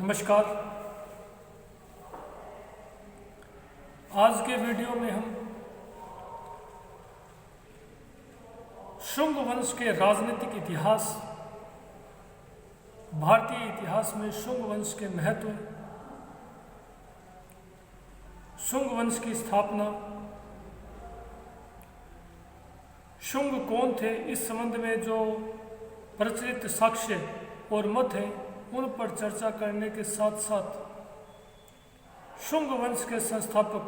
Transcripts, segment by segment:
नमस्कार। आज के वीडियो में हम शुंग वंश के राजनीतिक इतिहास, भारतीय इतिहास में शुंग वंश के महत्व, शुंग वंश की स्थापना, शुंग कौन थे, इस संबंध में जो प्रचलित साक्ष्य और मत हैं उन पर चर्चा करने के साथ साथ शुंग वंश के संस्थापक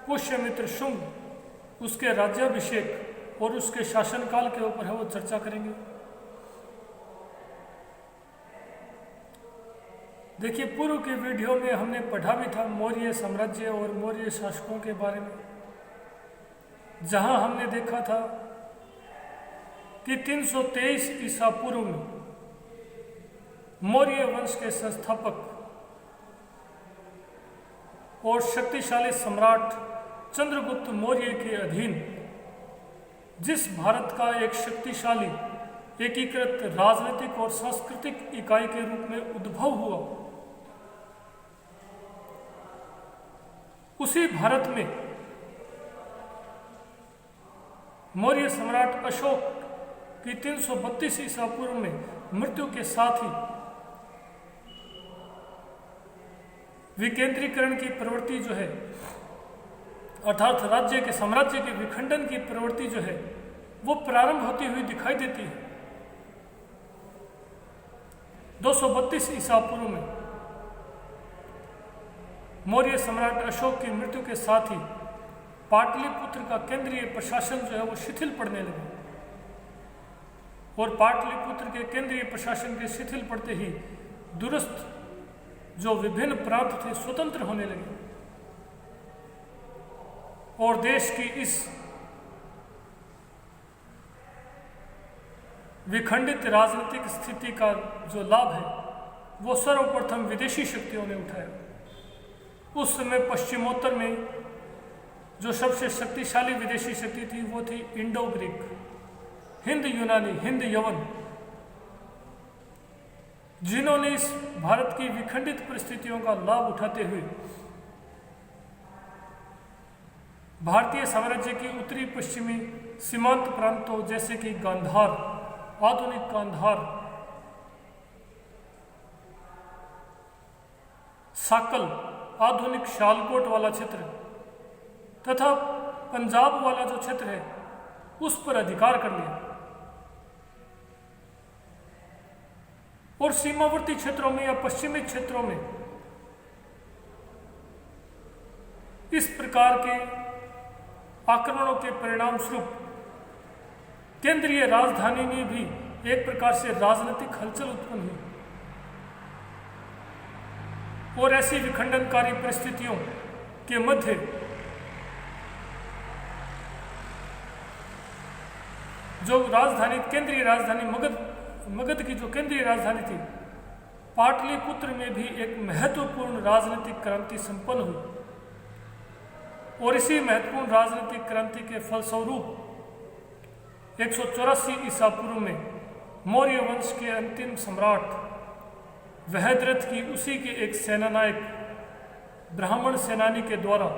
पुष्यमित्र शुंग, उसके राज्याभिषेक और उसके शासनकाल के ऊपर है वो चर्चा करेंगे। देखिए, पूर्व के वीडियो में हमने पढ़ा भी था मौर्य साम्राज्य और मौर्य शासकों के बारे में, जहां हमने देखा था कि 323 ईसा पूर्व में मौर्य वंश के संस्थापक और शक्तिशाली सम्राट चंद्रगुप्त मौर्य के अधीन जिस भारत का एक शक्तिशाली एकीकृत राजनीतिक और सांस्कृतिक इकाई के रूप में उद्भव हुआ, उसी भारत में मौर्य सम्राट अशोक की 332 ईसा पूर्व में मृत्यु के साथ ही विकेंद्रीकरण की प्रवृत्ति जो है, अर्थात राज्य के साम्राज्य के विखंडन की प्रवृत्ति जो है वो प्रारंभ होती हुई दिखाई देती है। 232 ईसा पूर्व में मौर्य सम्राट अशोक की मृत्यु के साथ ही पाटलिपुत्र का केंद्रीय प्रशासन जो है वो शिथिल पड़ने लगा और पाटलिपुत्र के केंद्रीय प्रशासन के शिथिल पड़ते ही दूरस्थ जो विभिन्न प्रांत थे स्वतंत्र होने लगे और देश की इस विखंडित राजनीतिक स्थिति का जो लाभ है वो सर्वप्रथम विदेशी शक्तियों ने उठाया। उस समय पश्चिमोत्तर में जो सबसे शक्तिशाली विदेशी शक्ति थी वो थी इंडो ग्रीक, हिंद यूनानी, हिंद यवन, जिन्होंने इस भारत की विखंडित परिस्थितियों का लाभ उठाते हुए भारतीय साम्राज्य की उत्तरी पश्चिमी सीमांत प्रांतों जैसे कि गांधार, आधुनिक गांधार, साकल, आधुनिक शालकोट वाला क्षेत्र तथा पंजाब वाला जो क्षेत्र है उस पर अधिकार कर लिया और सीमावर्ती क्षेत्रों में या पश्चिमी क्षेत्रों में इस प्रकार के आक्रमणों के परिणाम स्वरूप केंद्रीय राजधानी में भी एक प्रकार से राजनीतिक हलचल उत्पन्न हुई और ऐसी विखंडनकारी परिस्थितियों के मध्य जो राजधानी, केंद्रीय राजधानी मगध की जो केंद्रीय राजधानी थी पाटलिपुत्र में भी एक महत्वपूर्ण राजनीतिक क्रांति संपन्न हुई और इसी महत्वपूर्ण राजनीतिक क्रांति के फलस्वरूप 184 ईसा पूर्व में मौर्य वंश के अंतिम सम्राट वहद्रथ की उसी के एक सेनानायक ब्राह्मण सेनानी के द्वारा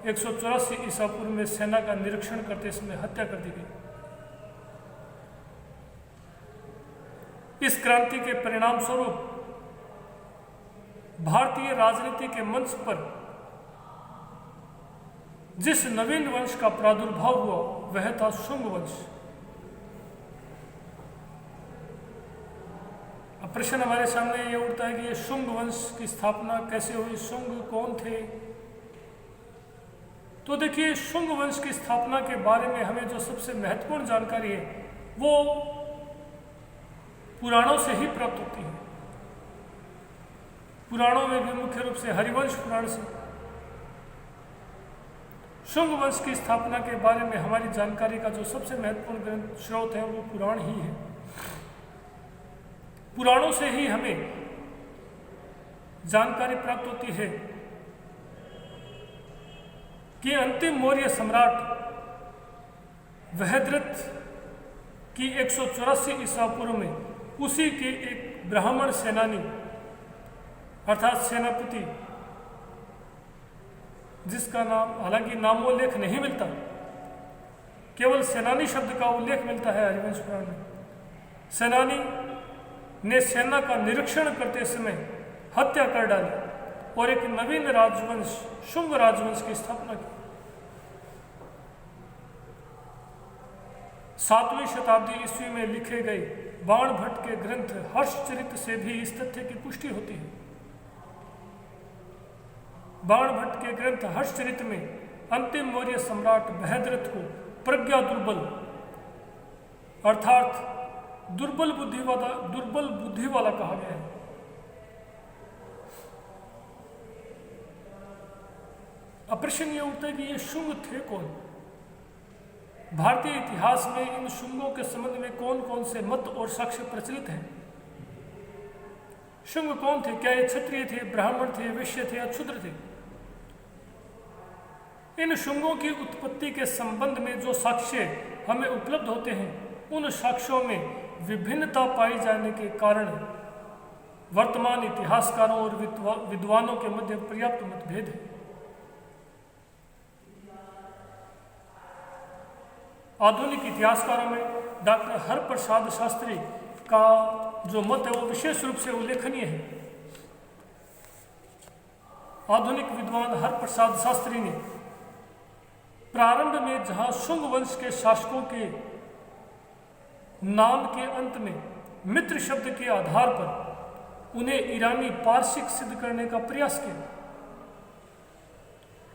184 ईसा पूर्व में सेना का निरीक्षण करते समय हत्या कर दी गई। इस क्रांति के परिणाम स्वरूप भारतीय राजनीति के मंच पर जिस नवीन वंश का प्रादुर्भाव हुआ वह था शुंग वंश। अब प्रश्न हमारे सामने ये उठता है कि ये शुंग वंश की स्थापना कैसे हुई, शुंग कौन थे। तो देखिए, शुंग वंश की स्थापना के बारे में हमें जो सबसे महत्वपूर्ण जानकारी है वो पुराणों से ही प्राप्त होती है। पुराणों में भी मुख्य रूप से हरिवंश पुराण से शुंग वंश की स्थापना के बारे में हमारी जानकारी का जो सबसे महत्वपूर्ण ग्रंथ स्रोत है वो पुराण ही है। पुराणों से ही हमें जानकारी प्राप्त होती है कि अंतिम मौर्य सम्राट वहद्रथ की 184 ईसा पूर्व में उसी के एक ब्राह्मण सेनानी अर्थात सेनापति, जिसका नाम, हालांकि नामोल्लेख नहीं मिलता, केवल सेनानी शब्द का उल्लेख मिलता है हरिवंश पुराण में। सेनानी ने सेना का निरीक्षण करते समय हत्या कर डाली और एक नवीन राजवंश, शुंग राजवंश की स्थापना की। 7वीं शताब्दी ईस्वी में लिखे गए बाणभट्ट के ग्रंथ हर्षचरित से भी इस तथ्य की पुष्टि होती है। बाणभट्ट के ग्रंथ हर्षचरित में अंतिम मौर्य सम्राट बृहद्रथ को प्रज्ञा दुर्बल अर्थात दुर्बल बुद्धि वाला कहा गया है। अब प्रश्न ये उठता है कि ये शुंग थे कौन? भारतीय इतिहास में इन शुंगों के संबंध में कौन कौन से मत और साक्ष्य प्रचलित हैं? शुंग कौन थे? क्या ये क्षत्रिय थे, ब्राह्मण थे, वैश्य थे या क्षुद्र थे? इन शुंगों की उत्पत्ति के संबंध में जो साक्ष्य हमें उपलब्ध होते हैं, उन साक्ष्यों में विभिन्नता पाई जाने के कारण वर्तमान इतिहासकारों और विद्वानों के मध्य पर्याप्त मतभेद है। आधुनिक इतिहासकारों में डॉक्टर हरप्रसाद शास्त्री का जो मत है वो विशेष रूप से उल्लेखनीय है। आधुनिक विद्वान हरप्रसाद शास्त्री ने प्रारंभ में जहां शुंग वंश के शासकों के नाम के अंत में मित्र शब्द के आधार पर उन्हें ईरानी पारसिक सिद्ध करने का प्रयास किया,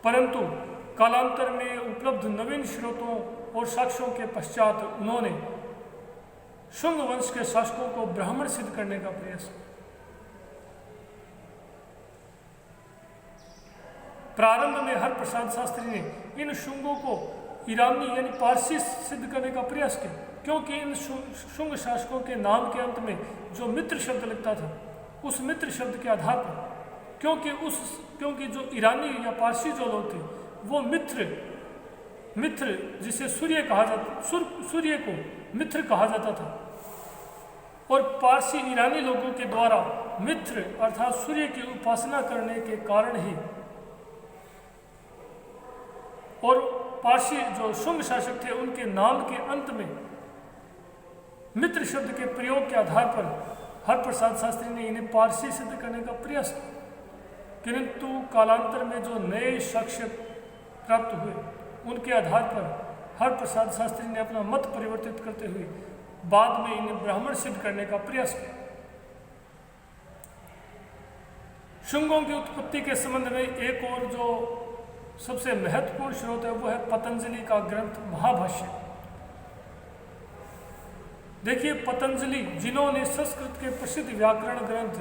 परंतु कालांतर में उपलब्ध नवीन स्रोतों और साक्ष्यों के पश्चात उन्होंने शुंग वंश के शासकों को ब्राह्मण सिद्ध करने का प्रयास किया। प्रारंभ में हरप्रसाद शास्त्री ने इन शुंगों को ईरानी यानी पारसी सिद्ध करने का प्रयास किया, क्योंकि इन शुंग शासकों के नाम के अंत में जो मित्र शब्द लगता था, उस मित्र शब्द के आधार पर, क्योंकि जो ईरानी या पारसी जो लोग थे वो मित्र जिसे सूर्य कहा जाता, सूर्य को मित्र कहा जाता था, और पारसी ईरानी लोगों के द्वारा मित्र अर्थात सूर्य की उपासना करने के कारण ही, और पारसी जो शुंग शासक थे उनके नाम के अंत में मित्र शब्द के प्रयोग के आधार पर हरप्रसाद शास्त्री ने इन्हें पारसी सिद्ध करने का प्रयास किया, किंतु कालांतर में जो नए साक्ष्य प्राप्त हुए उनके आधार पर हरप्रसाद शास्त्री ने अपना मत परिवर्तित करते हुए बाद में इन्हें ब्राह्मण सिद्ध करने का प्रयास किया। शुंगों की उत्पत्ति के संबंध में एक और जो सबसे महत्वपूर्ण स्रोत है वो है पतंजलि का ग्रंथ महाभाष्य। देखिए, पतंजलि जिन्होंने संस्कृत के प्रसिद्ध व्याकरण ग्रंथ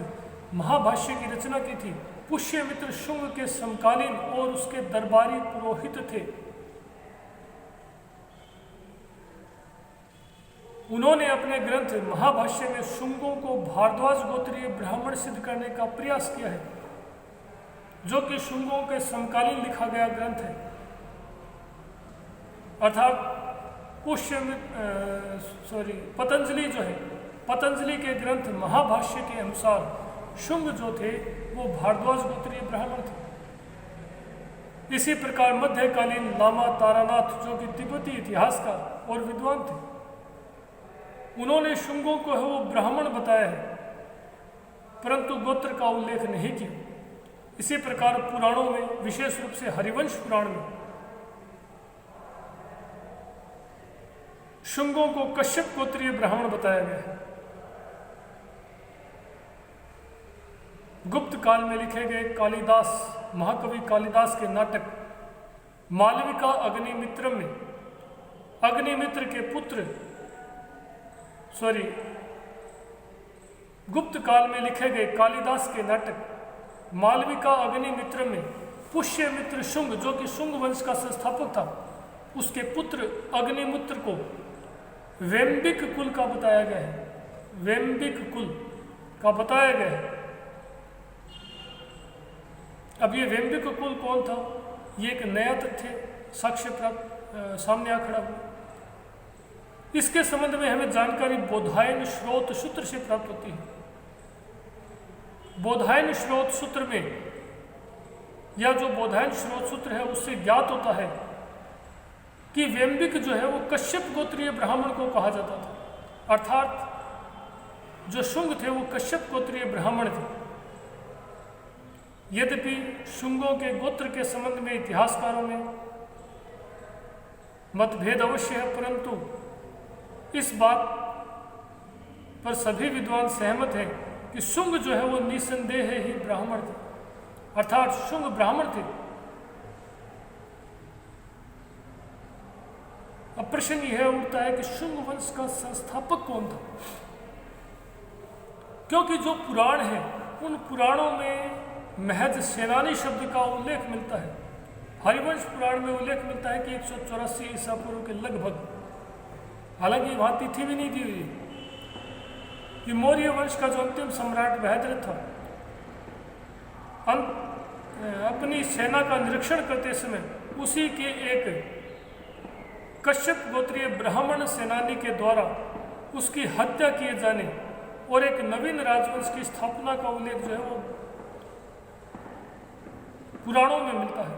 महाभाष्य की रचना की थी, पुष्यमित्र शुंग के समकालीन और उसके दरबारी पुरोहित थे। उन्होंने अपने ग्रंथ महाभाष्य में शुंगों को भारद्वाज गोत्रीय ब्राह्मण सिद्ध करने का प्रयास किया है, जो कि शुंगों के समकालीन लिखा गया ग्रंथ है। अर्थात पतंजलि जो है, पतंजलि के ग्रंथ महाभाष्य के अनुसार शुंग जो थे वो भारद्वाज गोत्रीय ब्राह्मण थे। इसी प्रकार मध्यकालीन लामा तारानाथ जो कि तिब्बती इतिहासकार और विद्वान थे, उन्होंने शुंगों को है वो ब्राह्मण बताया है, परंतु गोत्र का उल्लेख नहीं किया। इसी प्रकार पुराणों में, विशेष रूप से हरिवंश पुराण में, शुंगों को कश्यप गोत्रीय ब्राह्मण बताया गया है। गुप्त काल में लिखे गए कालिदास, महाकवि कालिदास के नाटक मालविका अग्निमित्रम में अग्निमित्र के पुत्र गुप्त काल में लिखे गए कालिदास के नाटक मालविका अग्निमित्र में पुष्यमित्र शुंग, जो कि शुंग वंश का संस्थापक था, उसके पुत्र अग्निमित्र को वेम्बिक कुल का बताया गया है। वेम्बिक कुल का बताया गया है। अब ये वेम्बिक कुल कौन था, ये एक नया तथ्य साक्ष्य प्राप्त सामने आ खड़ा हुआ। इसके संबंध में हमें जानकारी बोधायन स्रोत सूत्र से प्राप्त होती है। बोधायन स्रोत सूत्र में या जो बोधायन स्रोत सूत्र है उससे ज्ञात होता है कि वेम्बिक जो है वो कश्यप गोत्रीय ब्राह्मण को कहा जाता था, अर्थात जो शुंग थे वो कश्यप गोत्रीय ब्राह्मण थे। यद्यपि शुंगों के गोत्र के संबंध में इतिहासकारों में मतभेद अवश्य है, परंतु इस बात पर सभी विद्वान सहमत हैं कि शुंग जो है वो निसंदेह ही ब्राह्मण थे, अर्थात शुंग ब्राह्मण थे। अब प्रश्न यह उठता है कि शुंग वंश का संस्थापक कौन था, क्योंकि जो पुराण है उन पुराणों में महज सेनानी शब्द का उल्लेख मिलता है। हरिवंश पुराण में उल्लेख मिलता है कि 184 ईसा पूर्व के लगभग, हालांकि वहां तिथि भी नहीं दी हुई कि मौर्य वंश का जो अंतिम सम्राट बृहद्रथ था अपनी सेना का निरीक्षण करते समय उसी के एक कश्यप गोत्रीय ब्राह्मण सेनानी के द्वारा उसकी हत्या किए जाने और एक नवीन राजवंश की स्थापना का उल्लेख जो है वो पुराणों में मिलता है।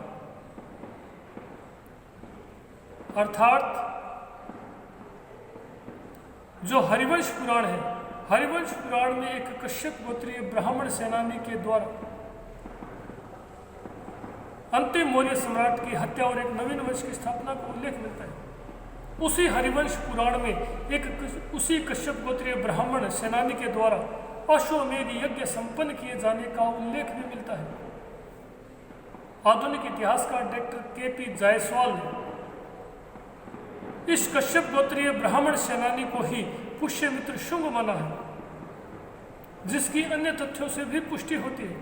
अर्थात जो हरिवंश पुराण है, हरिवंश पुराण में एक कश्यप गोत्रीय ब्राह्मण सेनानी के द्वारा अंतिम मौर्य सम्राट की हत्या और एक नवीन वंश की स्थापना का उल्लेख मिलता है। उसी हरिवंश पुराण में उसी कश्यप गोत्रीय ब्राह्मण सेनानी के द्वारा अश्वमेध यज्ञ संपन्न किए जाने का उल्लेख भी मिलता है। आधुनिक इतिहासकार डॉक्टर के.पी. जायसवाल ने इस कश्यप गोत्रीय ब्राह्मण सेनानी को ही पुष्यमित्र शुंग माना है, जिसकी अन्य तथ्यों से भी पुष्टि होती है।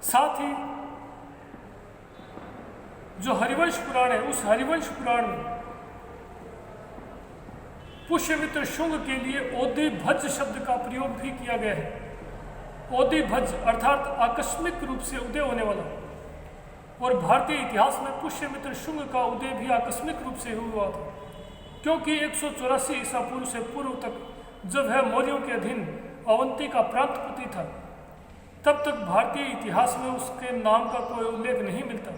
साथ ही जो हरिवंश पुराण है, उस हरिवंश पुराण में पुष्यमित्र शुंग के लिए ओदिभज शब्द का प्रयोग भी किया गया है। ओदिभज अर्थात आकस्मिक रूप से उदय होने वाला, और भारतीय इतिहास में पुष्यमित्र शुंग का उदय भी आकस्मिक रूप से हुआ था, क्योंकि 184 ईसा पूर्व से पूर्व तक जब वह मौर्यों के अधीन अवंती का प्रांतपति था, तब तक भारतीय इतिहास में उसके नाम का कोई उल्लेख नहीं मिलता।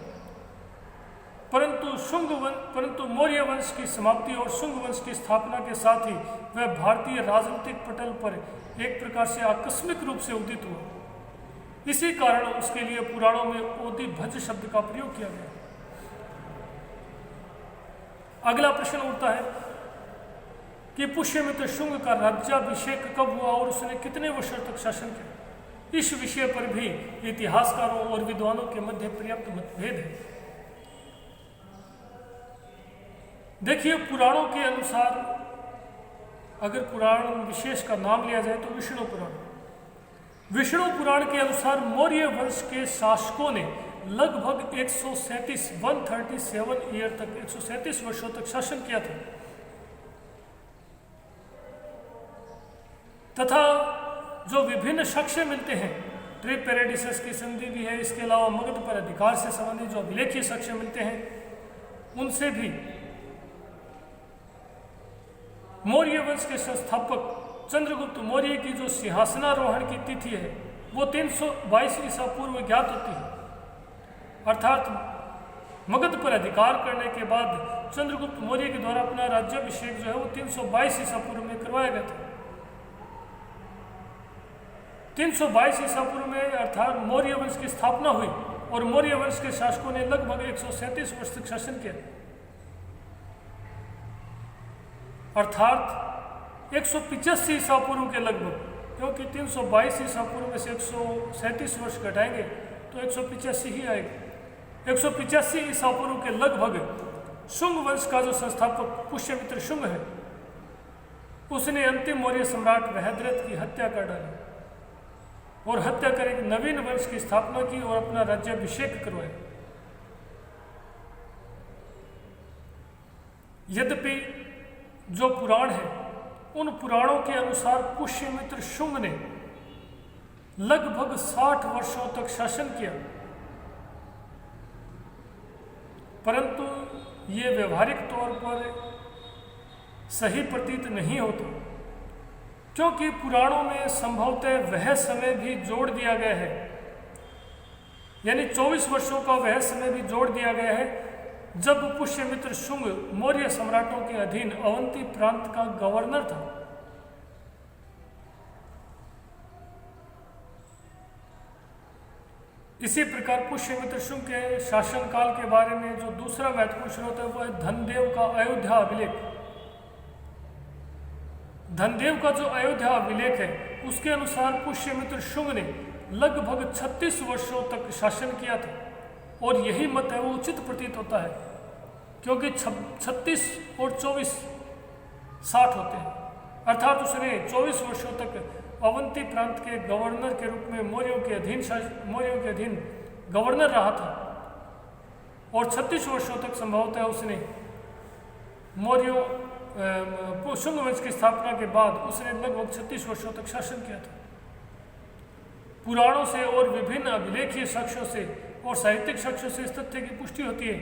परंतु मौर्य वंश की समाप्ति और शुंग वंश की स्थापना के साथ ही वह भारतीय राजनीतिक पटल पर एक प्रकार से आकस्मिक रूप से उदित हुआ। इसी कारण उसके लिए पुराणों में ओदिभज शब्द का प्रयोग किया गया। अगला प्रश्न उठता है कि पुष्यमित्र शुंग का राज्याभिषेक कब हुआ और उसने कितने वर्षों तक शासन किया। इस विषय पर भी इतिहासकारों और विद्वानों के मध्य पर्याप्त मतभेद है। देखिए, पुराणों के अनुसार अगर पुराण विशेष का नाम लिया जाए तो विष्णु पुराण। विष्णु पुराण के अनुसार मौर्य वंश के शासकों ने लगभग 137 ईयर तक 137 वर्षों तक शासन किया था, तथा जो विभिन्न साक्ष्य मिलते हैं, ट्रिपेरेडिसस की संधि भी है, इसके अलावा मगध पर अधिकार से संबंधित जो अभिलेखीय साक्ष्य मिलते हैं, उनसे भी मौर्य वंश के संस्थापक चंद्रगुप्त मौर्य की जो सिंहासनारोहण की तिथि है वो 322 ईसा पूर्व ज्ञात होती है। अर्थात मगध पर अधिकार करने के बाद चंद्रगुप्त मौर्य के द्वारा अपना राज्याभिषेक जो है वो 322 ईसा पूर्व में करवाया गया था। 322 ईसा पूर्व में अर्थात मौर्य वंश की स्थापना हुई और मौर्य वंश के शासकों ने लगभग 137 वर्ष तक शासन किया, अर्थात 185 ईसा पूर्व के लगभग, क्योंकि 322 ईसा पूर्व में से 137 वर्ष घटाएंगे तो 185 ही आएगा। 185 ईसा पूर्व के लगभग शुंग वंश का जो संस्थापक पुष्यमित्र शुंग है, उसने अंतिम मौर्य सम्राट बृहद्रथ की हत्या कर डाली और हत्या कर एक नवीन वंश की स्थापना की और अपना राज्याभिषेक करवाया। यद्यपि जो पुराण है, उन पुराणों के अनुसार पुष्यमित्र शुंग ने लगभग 60 वर्षों तक शासन किया, परंतु ये व्यवहारिक तौर पर सही प्रतीत नहीं होता, क्योंकि पुराणों में संभवतः वह समय भी जोड़ दिया गया है, यानी 24 वर्षों का वह समय भी जोड़ दिया गया है जब पुष्यमित्र शुंग मौर्य सम्राटों के अधीन अवंती प्रांत का गवर्नर था। इसी प्रकार पुष्यमित्र शुंग के शासनकाल के बारे में जो दूसरा महत्वपूर्ण स्रोत है वह है धनदेव का अयोध्या अभिलेख। धनदेव का जो अयोध्या अभिलेख है उसके अनुसार पुष्यमित्र शुंग ने लगभग 36 वर्षों तक शासन किया था, और यही मत है वो उचित प्रतीत होता है, क्योंकि 36 और 24 60 होते हैं, अर्थात उसने 24 वर्षों तक अवंती प्रांत के गवर्नर के रूप में मौर्यों के अधीन गवर्नर रहा था, और 36 वर्षों तक संभवतः उसने शुंग वंश की स्थापना के बाद उसने लगभग 36 वर्षों तक शासन किया था। पुराणों से और विभिन्न अभिलेखीय साक्ष्यों से और साहित्यिक साक्ष्यों से इस तथ्य की पुष्टि होती है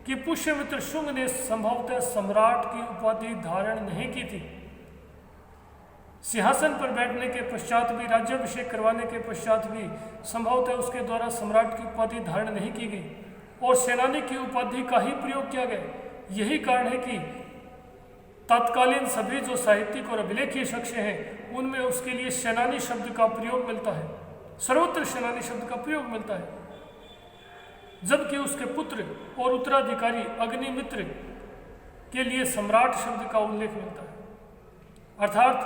कि पुष्यमित्र शुंग ने संभवतः सम्राट की उपाधि धारण नहीं की थी। सिंहासन पर बैठने के पश्चात भी, राज्याभिषेक करवाने के पश्चात भी संभवतः उसके द्वारा सम्राट की उपाधि धारण नहीं की गई और सेनानी की उपाधि का ही प्रयोग किया गया। यही कारण है कि तत्कालीन सभी जो साहित्यिक और अभिलेखीय साक्ष्य हैं उनमें उसके लिए सेनानी शब्द का प्रयोग मिलता है, सर्वत्र सेनानी शब्द का प्रयोग मिलता है, जबकि उसके पुत्र और उत्तराधिकारी अग्निमित्र के लिए सम्राट शब्द का उल्लेख मिलता है। अर्थात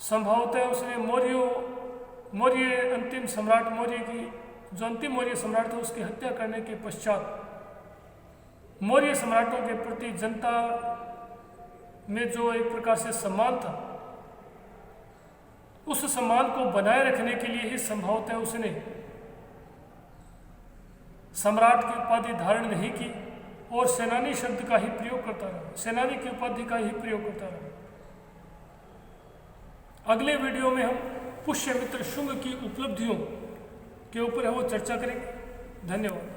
संभवतः उसने मौर्य अंतिम सम्राट जो अंतिम मौर्य सम्राट था उसकी हत्या करने के पश्चात मौर्य सम्राटों के प्रति जनता में जो एक प्रकार से सम्मान था, उस सम्मान को बनाए रखने के लिए ही संभवतः उसने सम्राट की उपाधि धारण नहीं की और सेनानी शब्द का ही प्रयोग करता रहा, सेनानी की उपाधि का ही प्रयोग करता रहा। अगले वीडियो में हम पुष्यमित्र शुंग की उपलब्धियों के ऊपर वो चर्चा करेंगे। धन्यवाद।